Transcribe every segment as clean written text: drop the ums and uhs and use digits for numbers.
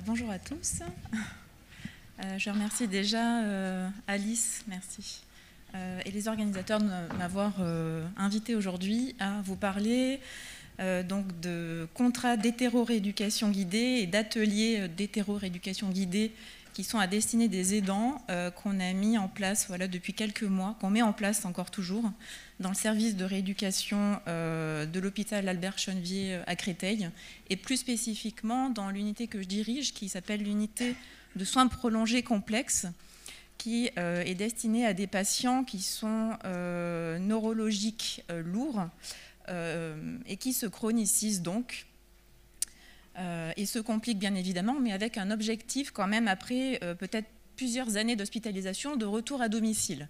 Bonjour à tous. Je remercie déjà Alice, merci, et les organisateurs de m'avoir invité aujourd'hui à vous parler donc de contrats d'hétéro-rééducation guidée et d'ateliers d'hétéro-rééducation guidée qui sont à destinée des aidants qu'on a mis en place depuis quelques mois, qu'on met en place encore toujours dans le service de rééducation de l'hôpital Albert Chenevier à Créteil, et plus spécifiquement dans l'unité que je dirige qui s'appelle l'unité de soins prolongés complexes, qui est destinée à des patients qui sont neurologiques lourds et qui se chronicisent donc. Et se complique bien évidemment, mais avec un objectif quand même après peut-être plusieurs années d'hospitalisation, de retour à domicile.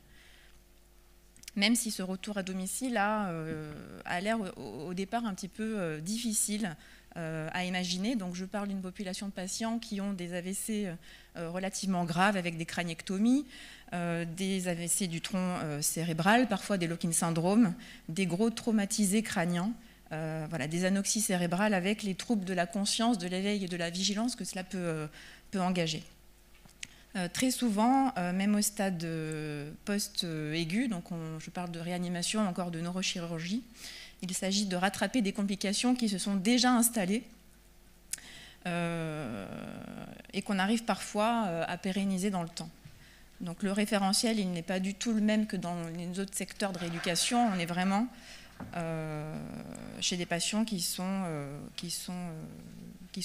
Même si ce retour à domicile a l'air au départ un petit peu difficile à imaginer. Donc je parle d'une population de patients qui ont des AVC relativement graves avec des craniectomies, des AVC du tronc cérébral, parfois des Lockheed syndrome, des gros traumatisés crâniens. Des anoxies cérébrales avec les troubles de la conscience, de l'éveil et de la vigilance que cela peut engager. Très souvent, même au stade post-aigu, donc je parle de réanimation, encore de neurochirurgie, il s'agit de rattraper des complications qui se sont déjà installées et qu'on arrive parfois à pérenniser dans le temps. Donc le référentiel, il n'est pas du tout le même que dans les autres secteurs de rééducation. On est vraiment chez des patients qui sont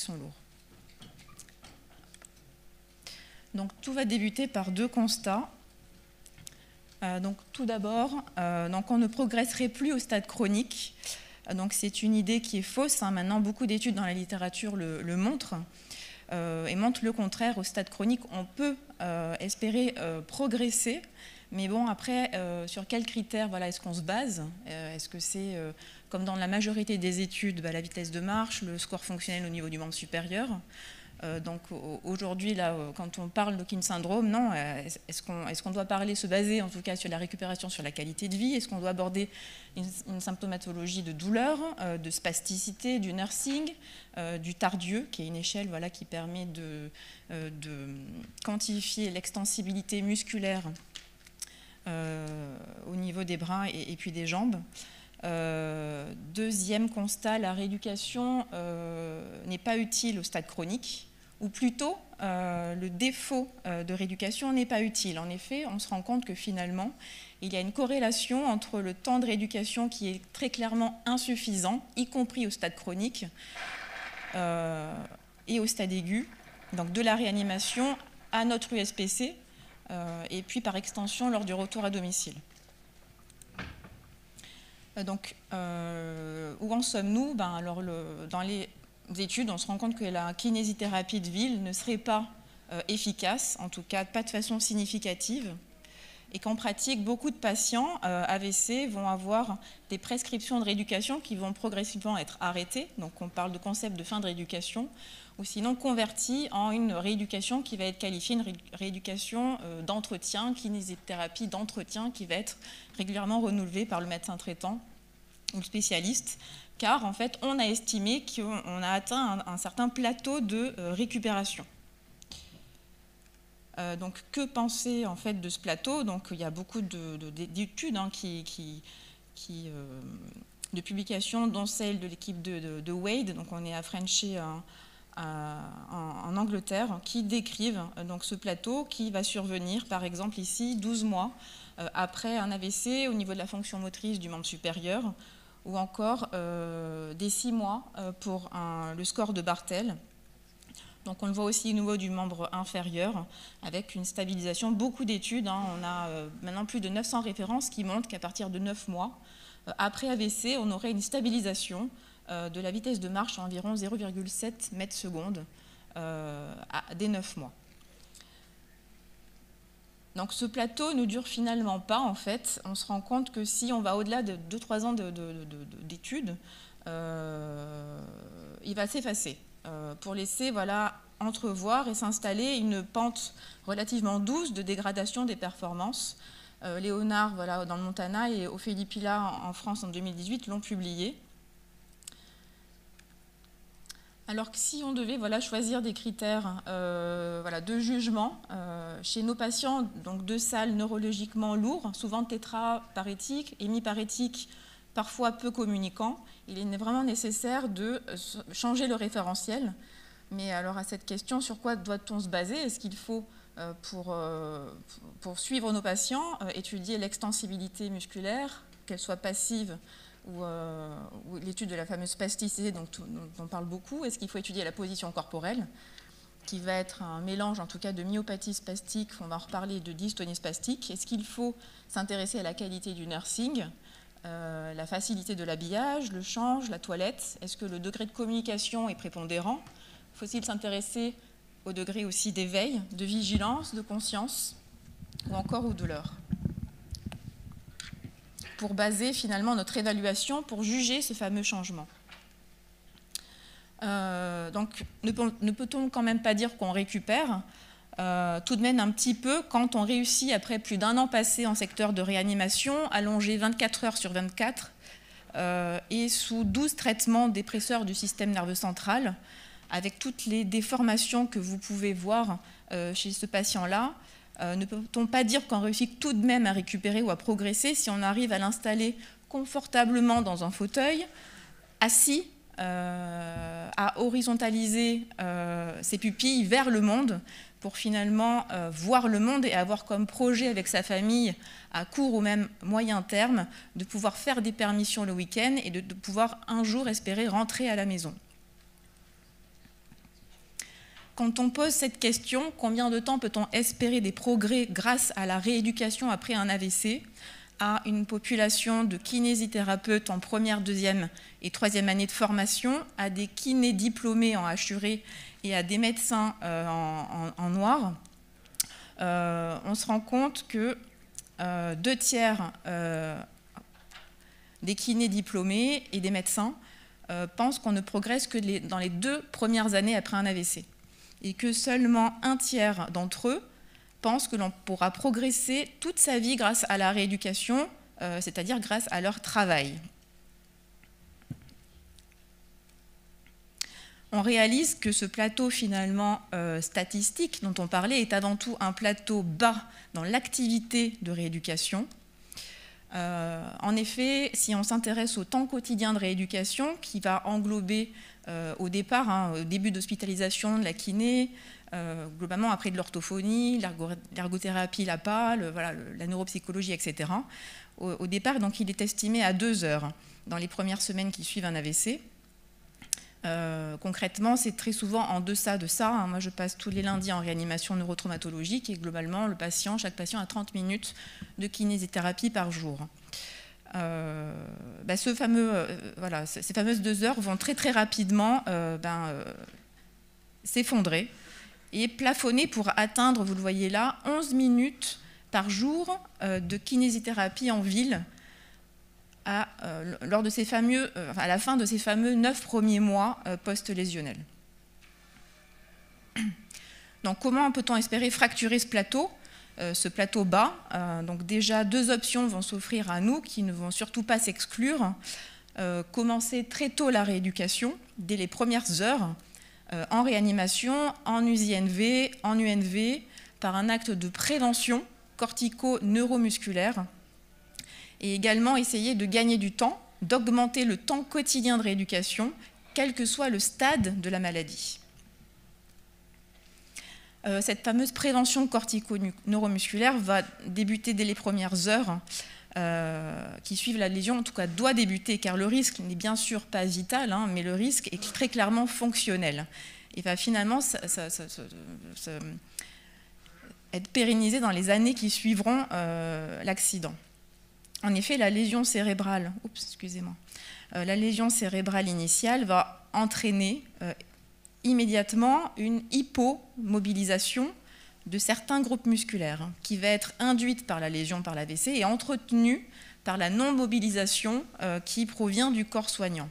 lourds. Donc tout va débuter par deux constats. Donc tout d'abord, on ne progresserait plus au stade chronique. Donc c'est une idée qui est fausse. Maintenant, beaucoup d'études dans la littérature le montrent et montrent le contraire. Au stade chronique, on peut espérer progresser. Mais bon, après, sur quels critères est-ce qu'on se base? Est-ce que c'est, comme dans la majorité des études, la vitesse de marche, le score fonctionnel au niveau du membre supérieur? Donc aujourd'hui, là, quand on parle de Lockheed syndrome, non, est-ce qu'on doit se baser en tout cas sur la récupération, sur la qualité de vie? Est-ce qu'on doit aborder une symptomatologie de douleur, de spasticité, du nursing, du Tardieu, qui est une échelle qui permet de quantifier l'extensibilité musculaire au niveau des bras et puis des jambes. Deuxième constat, la rééducation n'est pas utile au stade chronique, ou plutôt le défaut de rééducation n'est pas utile. En effet, on se rend compte que finalement, il y a une corrélation entre le temps de rééducation qui est très clairement insuffisant, y compris au stade chronique et au stade aigu, donc de la réanimation à notre USPC, et puis par extension lors du retour à domicile. Donc, où en sommes-nous? Dans les études, on se rend compte que la kinésithérapie de ville ne serait pas efficace, en tout cas pas de façon significative, et qu'en pratique, beaucoup de patients AVC vont avoir des prescriptions de rééducation qui vont progressivement être arrêtées. Donc on parle de concept de fin de rééducation, ou sinon converti en une rééducation qui va être qualifiée une rééducation d'entretien, kinésithérapie d'entretien, qui va être régulièrement renouvelée par le médecin traitant ou le spécialiste, car en fait on a estimé qu'on a atteint un certain plateau de récupération. Donc que penser en fait de ce plateau? Donc il y a beaucoup d'études de publications, dont celle de l'équipe de Wade, donc on est à Frenchay en Angleterre, qui décrivent donc ce plateau qui va survenir, par exemple ici, 12 mois après un AVC au niveau de la fonction motrice du membre supérieur, ou encore des 6 mois pour le score de Barthel. Donc on le voit aussi au niveau du membre inférieur, avec une stabilisation, beaucoup d'études. On a maintenant plus de 900 références qui montrent qu'à partir de 9 mois, après AVC, on aurait une stabilisation de la vitesse de marche à environ 0,7 mètres secondes dès 9 mois. Donc ce plateau ne dure finalement pas, en fait. On se rend compte que si on va au-delà de 2-3 ans d'études, il va s'effacer pour laisser entrevoir et s'installer une pente relativement douce de dégradation des performances. Léonard dans le Montana et Ophélie Pilat en France en 2018 l'ont publié. Alors que si on devait choisir des critères de jugement, chez nos patients donc de salles neurologiquement lourds, souvent tétraparétiques, hémiparétiques, parfois peu communicants, il est vraiment nécessaire de changer le référentiel. Mais alors à cette question, sur quoi doit-on se baser? Est-ce qu'il faut, pour suivre nos patients, étudier l'extensibilité musculaire, qu'elle soit passive ou l'étude de la fameuse spasticité dont on parle beaucoup? Est-ce qu'il faut étudier la position corporelle, qui va être un mélange en tout cas de myopathie spastique, on va en reparler, de dystonie spastique? Est-ce qu'il faut s'intéresser à la qualité du nursing, la facilité de l'habillage, le change, la toilette? Est-ce que le degré de communication est prépondérant? Faut-il s'intéresser au degré aussi d'éveil, de vigilance, de conscience, ou encore aux douleurs, pour baser finalement notre évaluation, pour juger ce fameux changement. Donc, ne peut-on quand même pas dire qu'on récupère tout de même un petit peu quand on réussit, après plus d'1 an passé en secteur de réanimation, allongé 24 heures sur 24 et sous 12 traitements dépresseurs du système nerveux central, avec toutes les déformations que vous pouvez voir chez ce patient-là. Ne peut-on pas dire qu'on réussit tout de même à récupérer ou à progresser si on arrive à l'installer confortablement dans un fauteuil, assis, à horizontaliser ses pupilles vers le monde pour finalement voir le monde et avoir comme projet avec sa famille à court ou même moyen terme de pouvoir faire des permissions le week-end et de pouvoir un jour espérer rentrer à la maison. Quand on pose cette question, combien de temps peut-on espérer des progrès grâce à la rééducation après un AVC à une population de kinésithérapeutes en première, deuxième et troisième année de formation, à des kinés diplômés en HURE et à des médecins en noir? On se rend compte que 2 tiers des kinés diplômés et des médecins pensent qu'on ne progresse que dans les 2 premières années après un AVC. Et que seulement 1 tiers d'entre eux pensent que l'on pourra progresser toute sa vie grâce à la rééducation, c'est-à-dire grâce à leur travail. On réalise que ce plateau finalement statistique dont on parlait est avant tout un plateau bas dans l'activité de rééducation. En effet, si on s'intéresse au temps quotidien de rééducation, qui va englober au départ, au début d'hospitalisation, de la kiné, globalement après de l'orthophonie, l'ergothérapie, l'APA, la neuropsychologie, etc. Au départ, donc, il est estimé à 2 heures dans les premières semaines qui suivent un AVC. Concrètement, c'est très souvent en deçà de ça. Moi, je passe tous les lundis en réanimation neurotraumatologique et globalement, chaque patient a 30 minutes de kinésithérapie par jour. Ces fameuses 2 heures vont très très rapidement s'effondrer et plafonner pour atteindre, vous le voyez là, 11 minutes par jour de kinésithérapie en ville à la fin de ces fameux 9 premiers mois post-lésionnels. Donc comment peut-on espérer fracturer ce plateau bas? Donc déjà 2 options vont s'offrir à nous qui ne vont surtout pas s'exclure. Commencer très tôt la rééducation, dès les premières heures, en réanimation, en USINV, en UNV, par un acte de prévention cortico-neuromusculaire, et également essayer de gagner du temps, d'augmenter le temps quotidien de rééducation, quel que soit le stade de la maladie. Cette fameuse prévention cortico-neuromusculaire va débuter dès les premières heures qui suivent la lésion, en tout cas doit débuter, car le risque n'est bien sûr pas vital, mais le risque est très clairement fonctionnel. Et va finalement être pérennisé dans les années qui suivront l'accident. En effet, la lésion cérébrale, la lésion cérébrale initiale va entraîner immédiatement une hypomobilisation de certains groupes musculaires qui va être induite par la lésion, par l'AVC et entretenue par la non-mobilisation qui provient du corps soignant.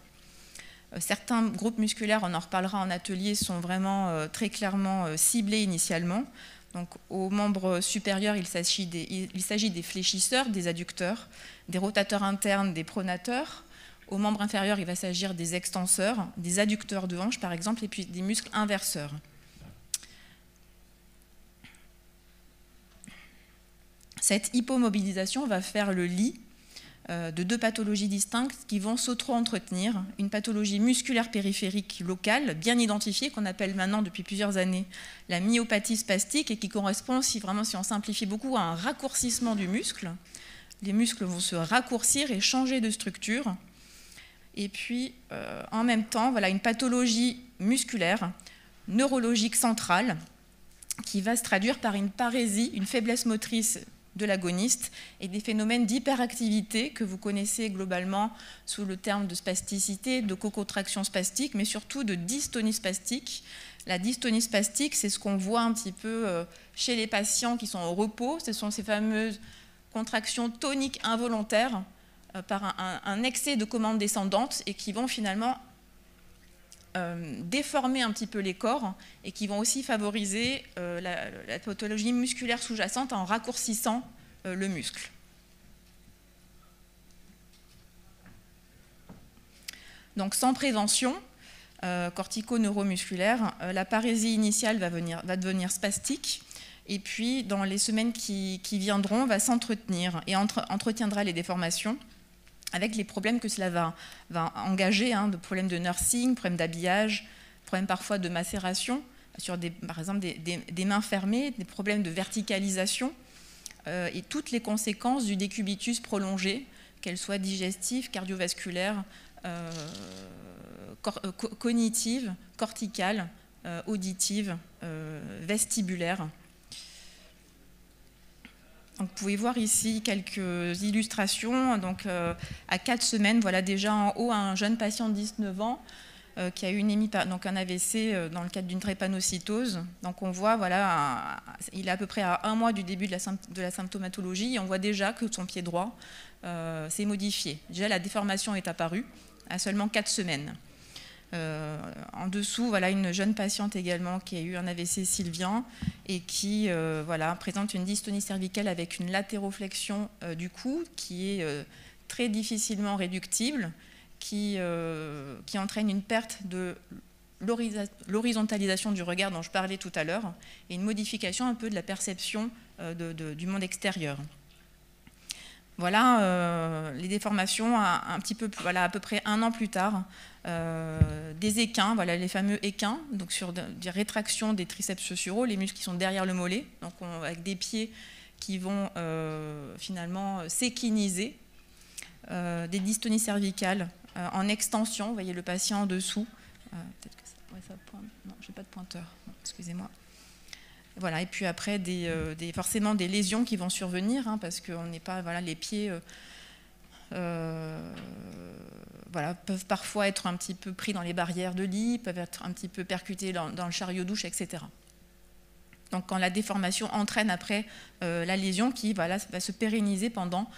Certains groupes musculaires, on en reparlera en atelier, sont vraiment très clairement ciblés initialement. Donc, aux membres supérieurs, il s'agit des fléchisseurs, des adducteurs, des rotateurs internes, des pronateurs. Au membre inférieur, il va s'agir des extenseurs, des adducteurs de hanche par exemple, et puis des muscles inverseurs. Cette hypomobilisation va faire le lit de deux pathologies distinctes qui vont s'auto-entretenir. Une pathologie musculaire périphérique locale, bien identifiée, qu'on appelle maintenant depuis plusieurs années la myopathie spastique, et qui correspond, si on simplifie beaucoup, à un raccourcissement du muscle. Les muscles vont se raccourcir et changer de structure. Et puis, en même temps, voilà une pathologie musculaire, neurologique centrale, qui va se traduire par une parésie, une faiblesse motrice de l'agoniste et des phénomènes d'hyperactivité que vous connaissez globalement sous le terme de spasticité, de cocontraction spastique, mais surtout de dystonie spastique. La dystonie spastique, c'est ce qu'on voit un petit peu chez les patients qui sont au repos. Ce sont ces fameuses contractions toniques involontaires par un excès de commande descendante et qui vont finalement déformer un petit peu les corps et qui vont aussi favoriser la pathologie musculaire sous-jacente en raccourcissant le muscle. Donc sans prévention cortico-neuromusculaire, la parésie initiale va devenir spastique et puis dans les semaines qui viendront va s'entretenir et entretiendra les déformations avec les problèmes que cela va engager, de problèmes de nursing, problèmes d'habillage, problèmes parfois de macération, par exemple des mains fermées, des problèmes de verticalisation, et toutes les conséquences du décubitus prolongé, qu'elles soient digestives, cardiovasculaires, cognitives, corticales, auditives, vestibulaires. Donc, vous pouvez voir ici quelques illustrations. Donc, à 4 semaines, voilà déjà en haut un jeune patient de 19 ans qui a eu un AVC dans le cadre d'une drépanocytose. Donc, on voit, voilà, il est à peu près à 1 mois du début de la symptomatologie et on voit déjà que son pied droit s'est modifié. Déjà, la déformation est apparue à seulement 4 semaines. En dessous, voilà une jeune patiente également qui a eu un AVC sylvien et qui présente une dystonie cervicale avec une latéroflexion du cou qui est très difficilement réductible, qui entraîne une perte de l'horizontalisation du regard dont je parlais tout à l'heure et une modification un peu de la perception du monde extérieur. Voilà les déformations à peu près 1 an plus tard, des équins, voilà les fameux équins, donc sur des rétractions des triceps susuraux, les muscles qui sont derrière le mollet, donc avec des pieds qui vont finalement s'équiniser, des dystonies cervicales en extension, vous voyez le patient en dessous, peut-être que ça pointe, non, j'ai pas de pointeur, excusez-moi. Voilà, et puis après, forcément des lésions qui vont survenir, parce qu'on n'est pas, les pieds peuvent parfois être un petit peu pris dans les barrières de lit, peuvent être un petit peu percutés dans le chariot douche, etc. Donc quand la déformation entraîne après la lésion qui va se pérenniser pendant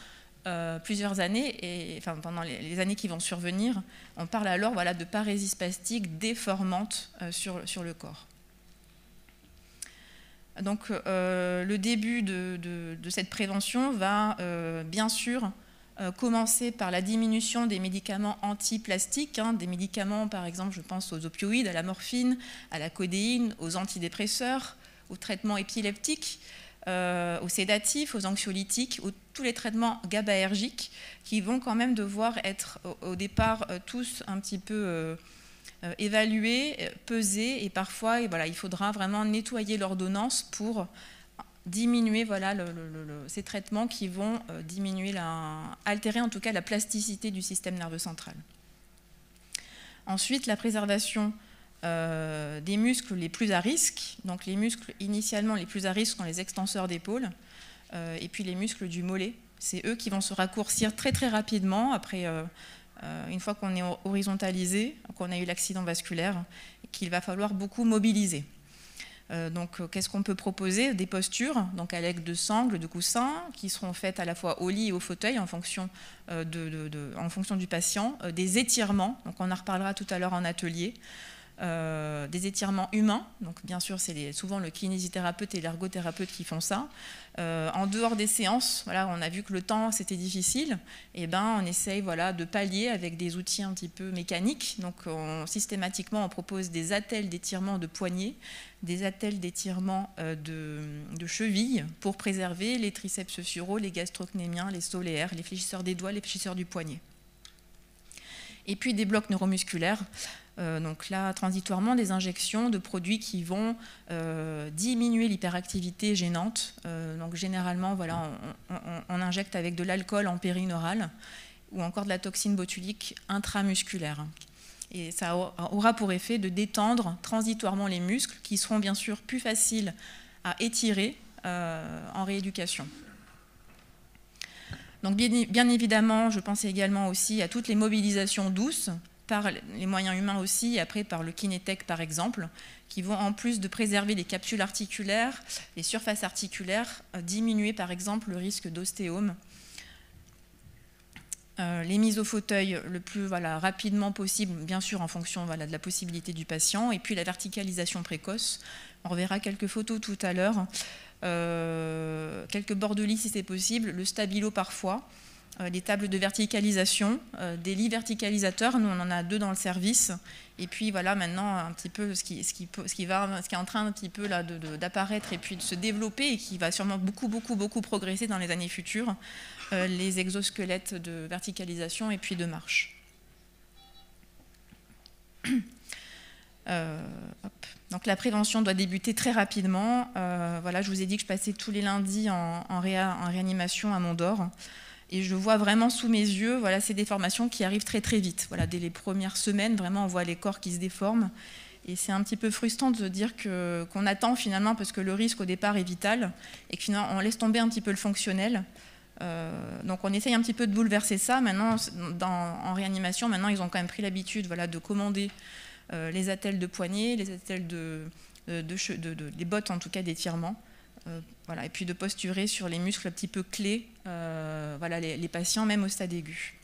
plusieurs années, et pendant les années qui vont survenir, on parle alors de parésie spastique déformante sur le corps. Donc le début de cette prévention va bien sûr commencer par la diminution des médicaments antiplastiques, des médicaments par exemple, je pense aux opioïdes, à la morphine, à la codéine, aux antidépresseurs, aux traitements épileptiques, aux sédatifs, aux anxiolytiques, tous les traitements GABAergiques qui vont quand même devoir être au départ tous un petit peu évaluer, peser et parfois il faudra vraiment nettoyer l'ordonnance pour diminuer ces traitements qui vont altérer en tout cas la plasticité du système nerveux central. Ensuite, la préservation des muscles les plus à risque. Donc les muscles initialement les plus à risque sont les extenseurs d'épaule et puis les muscles du mollet. C'est eux qui vont se raccourcir très très rapidement après une fois qu'on est horizontalisé, qu'on a eu l'accident vasculaire, qu'il va falloir beaucoup mobiliser. Donc, qu'est-ce qu'on peut proposer? Des postures, donc à l'aide de sangles, de coussins, qui seront faites à la fois au lit et au fauteuil en fonction du patient, des étirements, donc on en reparlera tout à l'heure en atelier, des étirements humains. Donc bien sûr, c'est souvent le kinésithérapeute et l'ergothérapeute qui font ça. En dehors des séances, voilà, on a vu que le temps c'était difficile, et on essaye de pallier avec des outils un petit peu mécaniques. Donc systématiquement on propose des attelles d'étirement de poignets, des attelles d'étirement de cheville pour préserver les triceps suraux, les gastrocnémiens, les soléaires, les fléchisseurs des doigts, les fléchisseurs du poignet. Et puis des blocs neuromusculaires. Donc là, transitoirement, des injections de produits qui vont diminuer l'hyperactivité gênante. Donc généralement, on injecte avec de l'alcool en périneural ou encore de la toxine botulique intramusculaire. Et ça aura pour effet de détendre transitoirement les muscles qui seront bien sûr plus faciles à étirer en rééducation. Donc bien évidemment, je pense également aussi à toutes les mobilisations douces, par les moyens humains aussi, et après par le Kinetech par exemple, qui vont en plus de préserver les capsules articulaires, les surfaces articulaires, diminuer par exemple le risque d'ostéome. Les mises au fauteuil le plus rapidement possible, bien sûr en fonction de la possibilité du patient, et puis la verticalisation précoce. On reverra quelques photos tout à l'heure, quelques bords de lit si c'est possible, le stabilo parfois, des tables de verticalisation, des lits verticalisateurs, nous on en a 2 dans le service, et puis voilà maintenant un petit peu ce qui est en train un petit peu d'apparaître et puis de se développer et qui va sûrement beaucoup progresser dans les années futures, les exosquelettes de verticalisation et puis de marche. Donc la prévention doit débuter très rapidement. Je vous ai dit que je passais tous les lundis en réanimation à Mont-d'Or. Et je vois vraiment sous mes yeux ces déformations qui arrivent très vite. Dès les premières semaines, vraiment, on voit les corps qui se déforment. Et c'est un petit peu frustrant de se dire qu'on attend finalement, parce que le risque au départ est vital, et que finalement, on laisse tomber un petit peu le fonctionnel. Donc on essaye un petit peu de bouleverser ça. Maintenant, en réanimation, maintenant, ils ont quand même pris l'habitude de commander les attelles de poignets, les attelles les bottes en tout cas d'étirement. Et puis de posturer sur les muscles un petit peu clés, les patients, même au stade aigu.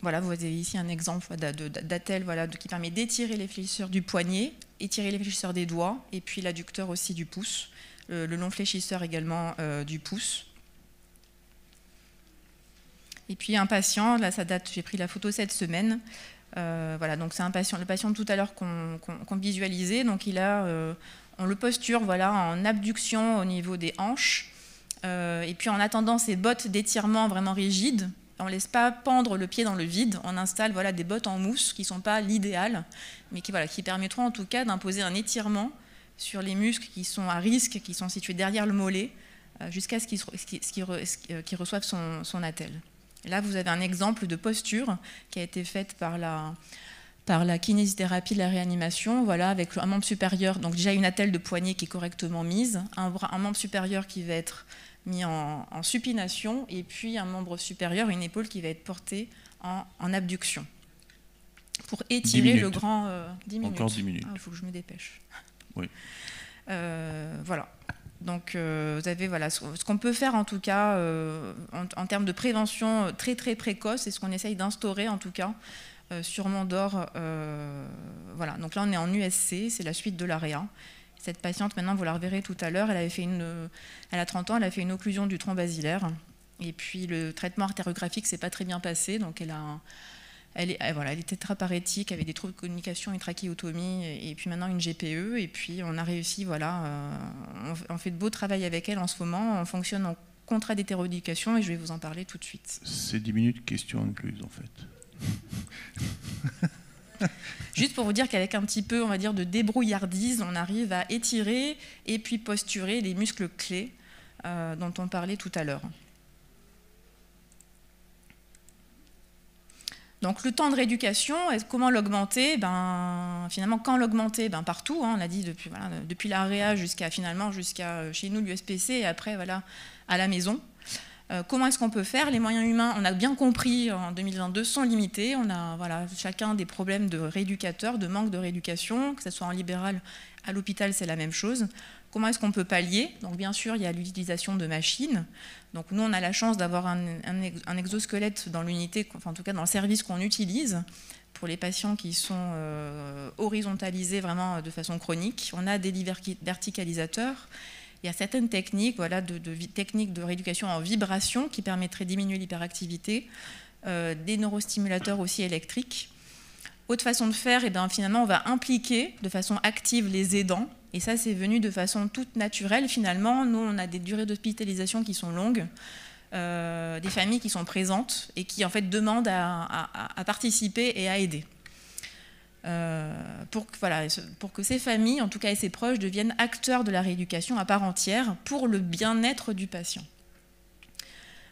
Vous avez ici un exemple d'attelle qui permet d'étirer les fléchisseurs du poignet, étirer les fléchisseurs des doigts, et puis l'adducteur aussi du pouce, le long fléchisseur également du pouce. Et puis un patient, là ça date, j'ai pris la photo cette semaine. Donc c'est le patient de tout à l'heure qu'on visualisait. Donc on le posture en abduction au niveau des hanches. Et puis en attendant ces bottes d'étirement vraiment rigides, on ne laisse pas pendre le pied dans le vide. On installe des bottes en mousse qui ne sont pas l'idéal, mais qui permettront en tout cas d'imposer un étirement sur les muscles qui sont à risque, qui sont situés derrière le mollet, jusqu'à ce qu'ils reçoivent son attelle. Là, vous avez un exemple de posture qui a été faite par la kinésithérapie de la réanimation, avec un membre supérieur, donc déjà une attelle de poignet qui est correctement mise, un membre supérieur qui va être mis en supination, et puis un membre supérieur, une épaule qui va être portée en abduction. Pour étirer le grand... 10 minutes. Encore 10 minutes. Il faut que je me dépêche. Oui. Voilà. Donc vous avez ce qu'on peut faire en tout cas en termes de prévention très précoce, et ce qu'on essaye d'instaurer en tout cas sur Mont-d'Or. Donc là on est en USC, c'est la suite de l'AREA. Cette patiente maintenant vous la reverrez tout à l'heure, elle a 30 ans, elle a fait une occlusion du tronc basilaire, et puis le traitement artériographique s'est pas très bien passé, donc elle est tétraparétique avec des troubles de communication, une trachéotomie, et puis maintenant une GPE. Et puis on a réussi, on fait de beau travail avec elle en ce moment. On fonctionne en contrat d'hétéroéducation et je vais vous en parler tout de suite. C'est 10 minutes questions incluses en fait. Juste pour vous dire qu'avec un petit peu, on va dire, de débrouillardise, on arrive à étirer et puis posturer les muscles clés dont on parlait tout à l'heure. Donc le temps de rééducation, comment l'augmenter? Finalement, quand l'augmenter? Partout, on l'a dit, depuis l'AREA jusqu'à chez nous, l'USPC, et après à la maison. Comment est-ce qu'on peut faire? Les moyens humains, on a bien compris, en 2022, sont limités. On a chacun des problèmes de rééducateurs, de manque de rééducation, que ce soit en libéral, à l'hôpital, c'est la même chose. Comment est-ce qu'on peut pallier? Donc bien sûr, il y a l'utilisation de machines. Donc nous, on a la chance d'avoir un exosquelette dans l'unité, en tout cas dans le service qu'on utilise, pour les patients qui sont horizontalisés vraiment de façon chronique. On a des lits verticalisateurs. Il y a certaines techniques, voilà, techniques de rééducation en vibration qui permettraient de diminuer l'hyperactivité, des neurostimulateurs aussi électriques. Autre façon de faire, et bien, finalement, on va impliquer de façon active les aidants. Et ça, c'est venu de façon toute naturelle. Finalement, nous, on a des durées d'hospitalisation qui sont longues, des familles qui sont présentes et qui, en fait, demandent à participer et à aider. Pour que ces familles, en tout cas et ses proches, deviennent acteurs de la rééducation à part entière pour le bien-être du patient.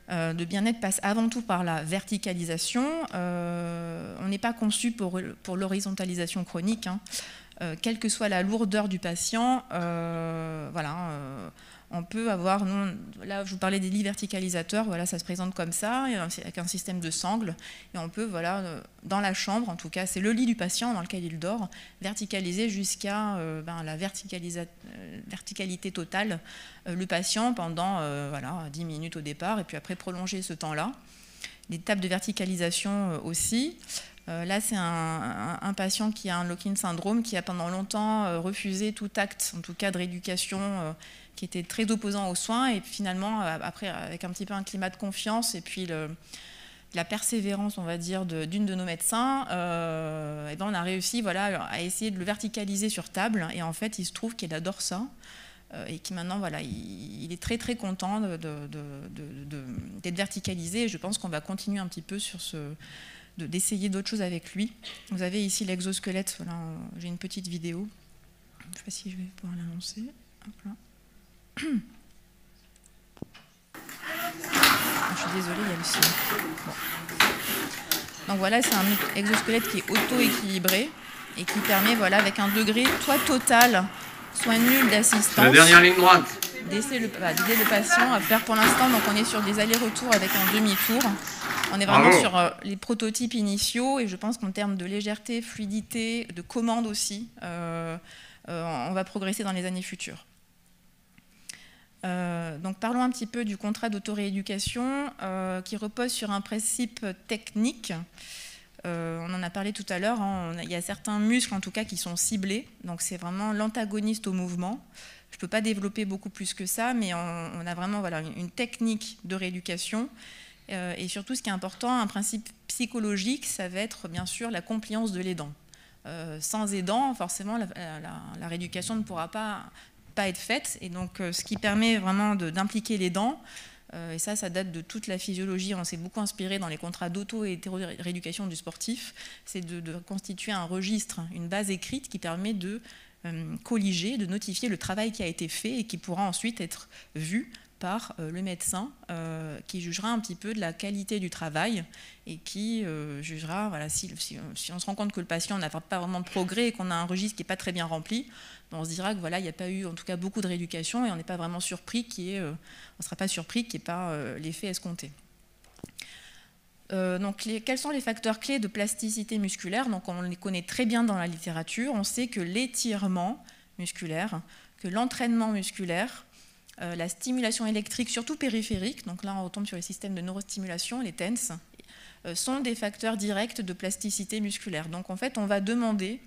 Le bien-être passe avant tout par la verticalisation. On n'est pas conçu pour l'horizontalisation chronique, hein. Quelle que soit la lourdeur du patient, on peut avoir, là je vous parlais des lits verticalisateurs, voilà, ça se présente comme ça, avec un système de sangles, et on peut, voilà, dans la chambre, en tout cas c'est le lit du patient dans lequel il dort, verticaliser jusqu'à la verticalité totale le patient pendant 10 minutes au départ, et puis après prolonger ce temps-là. Les tables de verticalisation aussi. Là, c'est un patient qui a un lock-in syndrome, qui a pendant longtemps refusé tout acte, en tout cas de rééducation, qui était très opposant aux soins. Et finalement, après, avec un petit peu un climat de confiance et puis la persévérance, on va dire, d'une de nos médecins, on a réussi, voilà, à essayer de le verticaliser sur table. Et en fait, il se trouve qu'il adore ça. Et qui maintenant, voilà, il est très très content d'être verticalisé. Et je pense qu'on va continuer un petit peu sur d'essayer d'autres choses avec lui. Vous avez ici l'exosquelette, voilà, j'ai une petite vidéo. Je ne sais pas si je vais pouvoir l'annoncer. Hop là. Je suis désolée, il y a le signe. Bon. Donc voilà, c'est un exosquelette qui est auto-équilibré et qui permet, voilà, avec un degré soit total, soit nul d'assistance, la dernière ligne droite, d'aider le patient à faire pour l'instant. Donc on est sur des allers-retours avec un demi-tour. On est vraiment sur les prototypes initiaux et je pense qu'en termes de légèreté, fluidité, de commande aussi, on va progresser dans les années futures. Donc parlons un petit peu du contrat d'autorééducation qui repose sur un principe technique. On en a parlé tout à l'heure, hein, il y a certains muscles en tout cas qui sont ciblés, donc c'est vraiment l'antagoniste au mouvement. Je ne peux pas développer beaucoup plus que ça, mais on a vraiment, voilà, une technique de rééducation. Et surtout, ce qui est important, un principe psychologique, ça va être bien sûr la compliance de l'aidant. Sans aidant, forcément, la rééducation ne pourra pas être faite. Et donc, ce qui permet vraiment d'impliquer l'aidant, et ça date de toute la physiologie, on s'est beaucoup inspiré dans les contrats d'auto et hétéro-rééducation du sportif, c'est de constituer un registre, une base écrite qui permet de colliger, de notifier le travail qui a été fait et qui pourra ensuite être vu par le médecin qui jugera un petit peu de la qualité du travail et qui jugera, voilà, si on se rend compte que le patient n'a pas vraiment de progrès et qu'on a un registre qui n'est pas très bien rempli, on se dira que voilà, il n'y a pas eu en tout cas beaucoup de rééducation et on n'est pas vraiment surpris on ne sera pas surpris qu'il n'y ait pas l'effet escompté. Donc, quels sont les facteurs clés de plasticité musculaire? Donc, on les connaît très bien dans la littérature. On sait que l'étirement musculaire, que l'entraînement musculaire, la stimulation électrique, surtout périphérique, donc là on retombe sur les systèmes de neurostimulation, les TENS, sont des facteurs directs de plasticité musculaire. Donc en fait on va demander,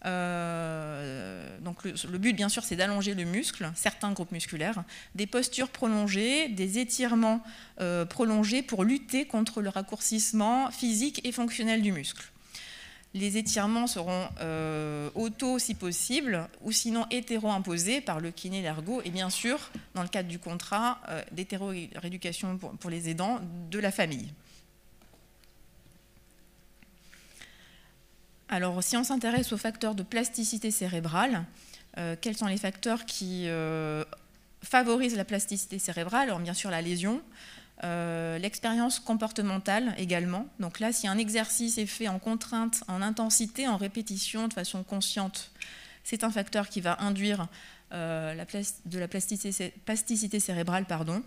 donc le but bien sûr c'est d'allonger le muscle, certains groupes musculaires, des postures prolongées, des étirements prolongés pour lutter contre le raccourcissement physique et fonctionnel du muscle. Les étirements seront auto si possible, ou sinon hétéro-imposés par le kiné, l'ergo, et bien sûr, dans le cadre du contrat d'hétéro-rééducation pour les aidants de la famille. Alors, si on s'intéresse aux facteurs de plasticité cérébrale, quels sont les facteurs qui favorisent la plasticité cérébrale? Alors, bien sûr, la lésion. L'expérience comportementale également. Donc là, si un exercice est fait en contrainte, en intensité, en répétition, de façon consciente, c'est un facteur qui va induire de la plasticité cérébrale. Pardon.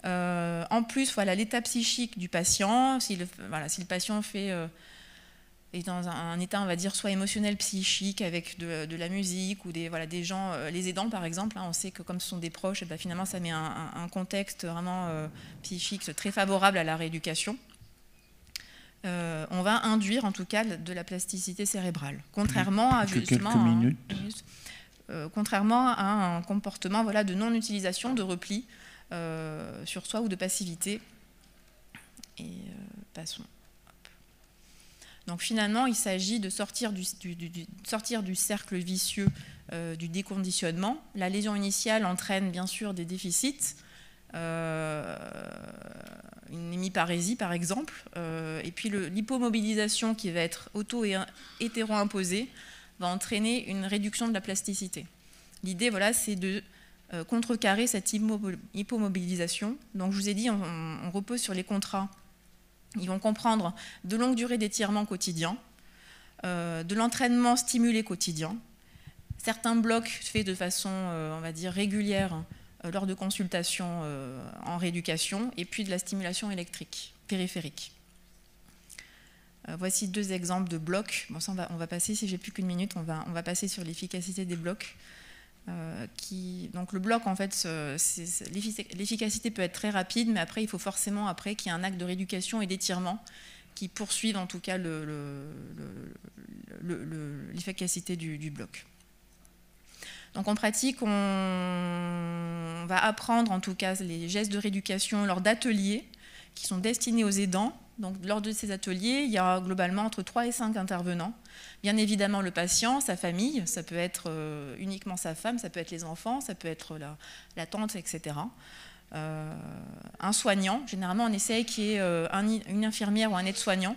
En plus, voilà, l'état psychique du patient, si le patient est dans un état, on va dire, soit émotionnel, psychique, avec de la musique ou des gens, les aidants par exemple, hein, on sait que comme ce sont des proches, et bien, finalement ça met un contexte vraiment psychique très favorable à la rééducation. on va induire en tout cas de la plasticité cérébrale, contrairement à justement contrairement à un comportement voilà, de non-utilisation, de repli sur soi ou de passivité. Et passons. Donc finalement, il s'agit de sortir du cercle vicieux du déconditionnement. La lésion initiale entraîne bien sûr des déficits, une hémiparésie par exemple, et puis l'hypomobilisation qui va être auto- et hétéro-imposée va entraîner une réduction de la plasticité. L'idée, voilà, c'est de contrecarrer cette hypomobilisation. Donc je vous ai dit, on repose sur les contrats. Ils vont comprendre de longues durées d'étirement quotidien, de l'entraînement stimulé quotidien, certains blocs faits de façon, on va dire, régulière lors de consultations en rééducation, et puis de la stimulation électrique périphérique. Voici 2 exemples de blocs. Bon, ça, on va passer, si j'ai plus qu'une minute, on va passer sur l'efficacité des blocs. Donc le bloc, en fait, l'efficacité peut être très rapide, mais après, il faut forcément qu'il y ait un acte de rééducation et d'étirement qui poursuivent en tout cas l'efficacité du bloc. Donc en pratique, on va apprendre en tout cas les gestes de rééducation lors d'ateliers qui sont destinés aux aidants. Donc lors de ces ateliers, il y a globalement entre 3 et 5 intervenants. Bien évidemment le patient, sa famille, ça peut être uniquement sa femme, ça peut être les enfants, ça peut être la tante, etc. Un soignant, généralement on essaye qu'il y ait une infirmière ou un aide-soignant,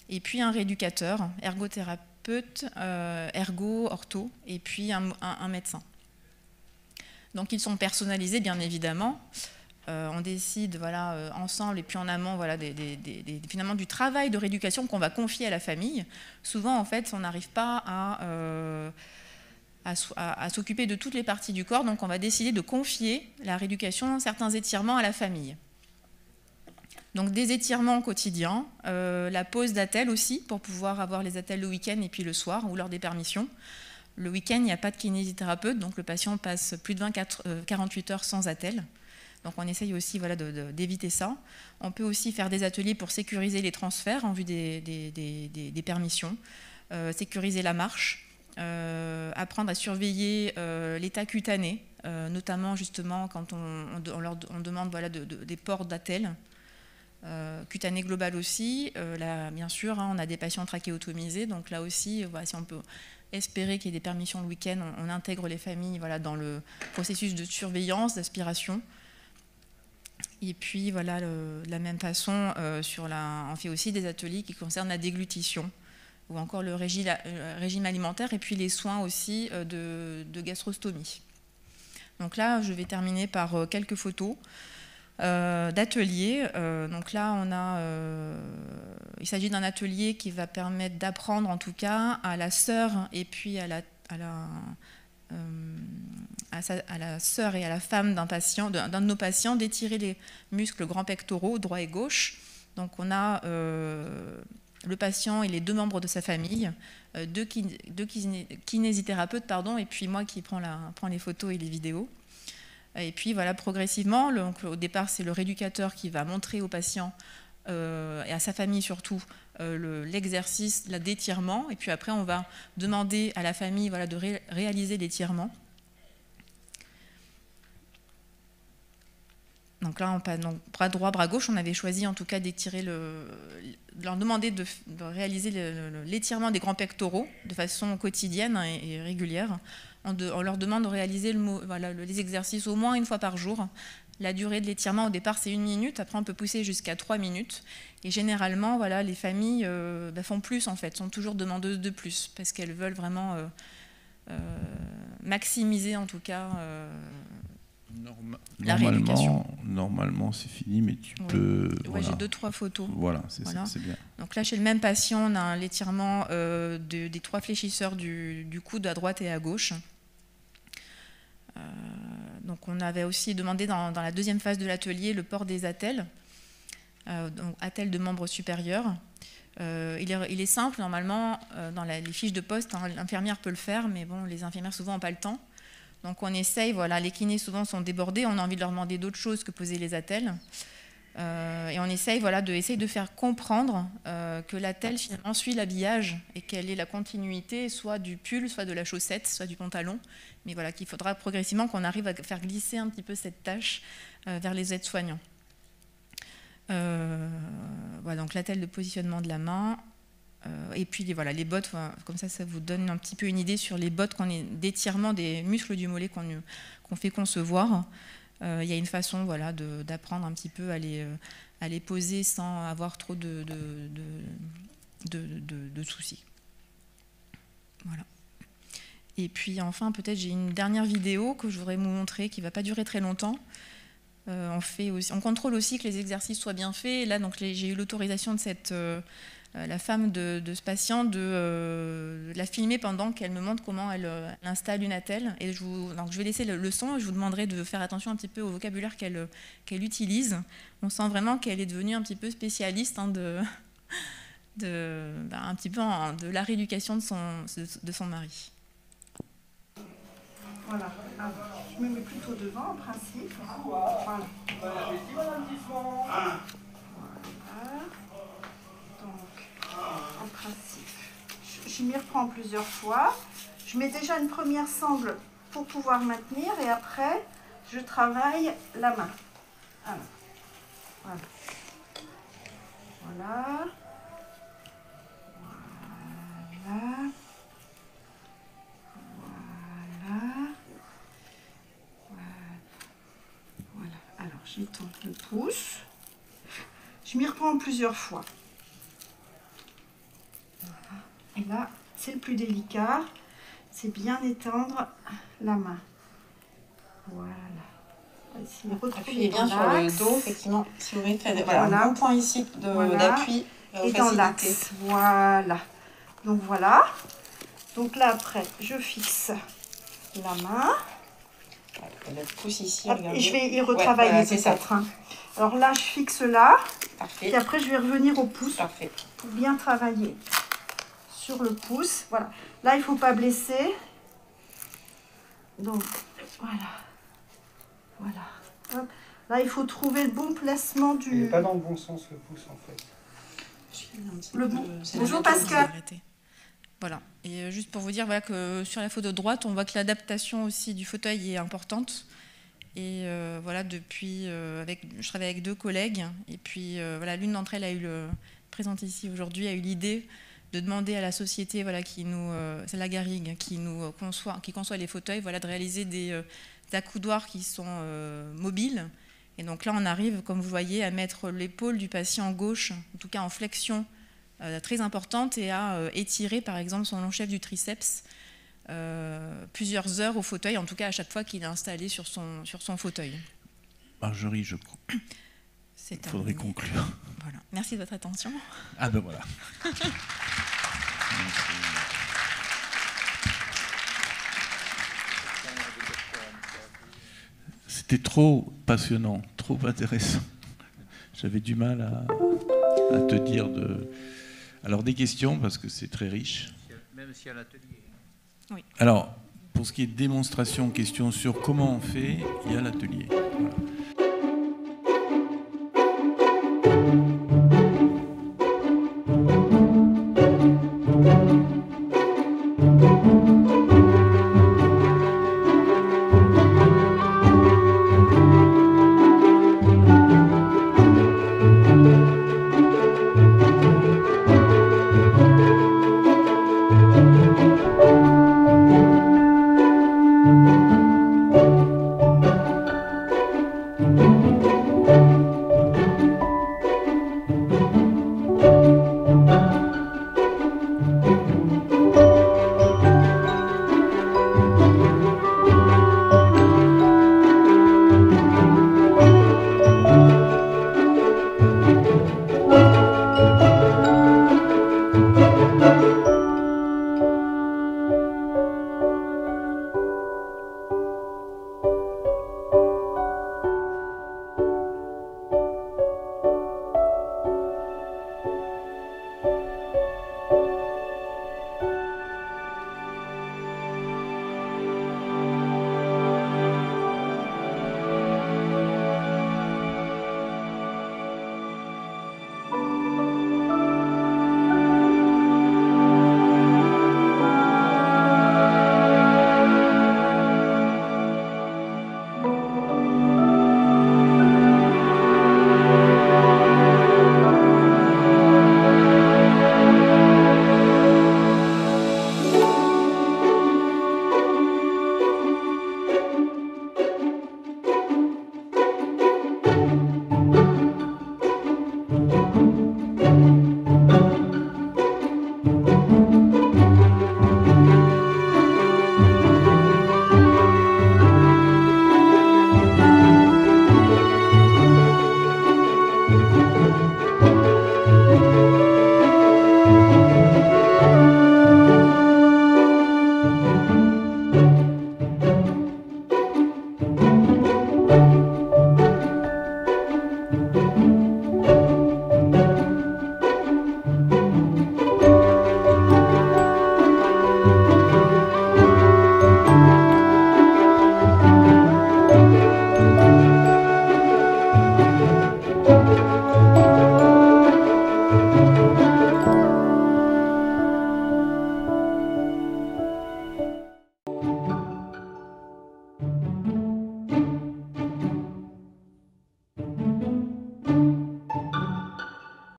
et puis un rééducateur, ergothérapeute, ergo, ortho, et puis un médecin. Donc ils sont personnalisés bien évidemment. On décide voilà, ensemble et puis en amont voilà, finalement du travail de rééducation qu'on va confier à la famille. Souvent en fait on n'arrive pas à s'occuper de toutes les parties du corps, donc on va décider de confier la rééducation, certains étirements à la famille. Donc des étirements quotidiens, la pause d'attelle aussi pour pouvoir avoir les attelles le week-end et puis le soir ou lors des permissions. Le week-end il n'y a pas de kinésithérapeute, donc le patient passe plus de 48 heures sans attelle. Donc on essaye aussi voilà, d'éviter ça. On peut aussi faire des ateliers pour sécuriser les transferts en vue des permissions, sécuriser la marche, apprendre à surveiller l'état cutané, notamment justement quand on demande voilà, des ports d'attelle, cutané global aussi. Là, bien sûr, hein, on a des patients trachéotomisés, donc là aussi, voilà, si on peut espérer qu'il y ait des permissions le week-end, on intègre les familles voilà, dans le processus de surveillance, d'aspiration. Et puis voilà, de la même façon, on fait aussi des ateliers qui concernent la déglutition ou encore le régime alimentaire et puis les soins aussi de gastrostomie. Donc là, je vais terminer par quelques photos d'ateliers. Donc là, il s'agit d'un atelier qui va permettre d'apprendre en tout cas à la sœur et puis à la sœur et à la femme d'un de nos patients d'étirer les muscles grands pectoraux droit et gauche. Donc on a le patient et les 2 membres de sa famille, 2 kinésithérapeutes pardon, et puis moi qui prends les photos et les vidéos. Et puis voilà, progressivement, au départ c'est le rééducateur qui va montrer au patient et à sa famille surtout l'exercice d'étirement, et puis après on va demander à la famille voilà, de réaliser l'étirement. Donc là, bras droit, bras gauche, on avait choisi en tout cas d'étirer de leur demander de réaliser l'étirement des grands pectoraux de façon quotidienne et régulière. On leur demande de réaliser les exercices au moins 1 fois par jour. La durée de l'étirement au départ c'est 1 minute, après on peut pousser jusqu'à 3 minutes. Et généralement, voilà, les familles font plus en fait, sont toujours demandeuses de plus parce qu'elles veulent vraiment maximiser en tout cas la rééducation. Normalement, c'est fini, mais tu peux... Ouais, voilà. J'ai 2-3 photos. Voilà, c'est bien. Donc là, chez le même patient, on a l'étirement des 3 fléchisseurs du coude à droite et à gauche. Donc on avait aussi demandé dans la 2e phase de l'atelier le port des attelles, donc attelles de membres supérieurs. Il est simple, normalement, dans les fiches de poste, hein, l'infirmière peut le faire, mais bon, les infirmières souvent n'ont pas le temps. Donc on essaye, voilà, les kinés souvent sont débordés, on a envie de leur demander d'autres choses que poser les attelles. Et on essaye de faire comprendre que l'attelle finalement suit l'habillage et quelle est la continuité soit du pull, soit de la chaussette, soit du pantalon. Mais voilà, qu'il faudra progressivement qu'on arrive à faire glisser un petit peu cette tâche vers les aides-soignants. Voilà, donc l'attelle de positionnement de la main. Et puis voilà, les bottes, comme ça vous donne un petit peu une idée sur les bottes d'étirement des muscles du mollet qu'on fait concevoir. Il y a une façon d'apprendre un petit peu à les poser sans avoir trop de soucis. Voilà. Et puis enfin, peut-être j'ai une dernière vidéo que je voudrais vous montrer qui ne va pas durer très longtemps. On contrôle aussi que les exercices soient bien faits. Et là, j'ai eu l'autorisation de la femme de ce patient de la filmer pendant qu'elle me montre comment elle installe une attelle. Et donc je vais laisser le son et je vous demanderai de faire attention un petit peu au vocabulaire qu'elle utilise. On sent vraiment qu'elle est devenue un petit peu spécialiste un petit peu de la rééducation de son mari. Voilà. Je me mets plutôt devant en principe. Voilà. Voilà. Donc, en principe, je m'y reprends plusieurs fois. Je mets déjà une première sangle pour pouvoir maintenir et après, je travaille la main. Alors, voilà. Voilà. Voilà. Voilà. Alors, j'étends le pouce. Je m'y reprends plusieurs fois. Voilà. Et là, c'est le plus délicat. C'est bien étendre la main. Voilà. Appuyez bien sur le dos, effectivement. Si vous voulez faire un bon point ici d'appui. Et dans l'axe. Voilà. Donc voilà. Donc là, après, je fixe la main. Le pouce ici, et je vais y retravailler peut-être. Hein. Alors là, je fixe là. Parfait. Et après, je vais revenir au pouce. Parfait. Pour bien travailler sur le pouce. Voilà. Là, il ne faut pas blesser. Donc, voilà. Voilà. Hop. Là, il faut trouver le bon placement du... Il n'est pas dans le bon sens, le pouce, en fait. Bonjour Pascal. Voilà. Et juste pour vous dire que sur la photo de droite, on voit que l'adaptation aussi du fauteuil est importante. Et depuis, je travaille avec 2 collègues. Et puis, l'une d'entre elles présente ici aujourd'hui, a eu l'idée de demander à la société, c'est la Garrigue, qui conçoit les fauteuils, de réaliser des accoudoirs qui sont mobiles. Et donc là, on arrive, comme vous voyez, à mettre l'épaule du patient gauche, en tout cas en flexion très importante, et à étirer, par exemple, son long chef du triceps plusieurs heures au fauteuil, en tout cas à chaque fois qu'il est installé sur son fauteuil. Marjorie, je crois. Il faudrait conclure. Voilà. Merci de votre attention. Ah ben voilà. C'était trop passionnant, trop intéressant. J'avais du mal à te dire de... Alors des questions, parce que c'est très riche. Même si à l'atelier. Oui. Alors, pour ce qui est de démonstration, questions sur comment on fait, il y a l'atelier. Voilà.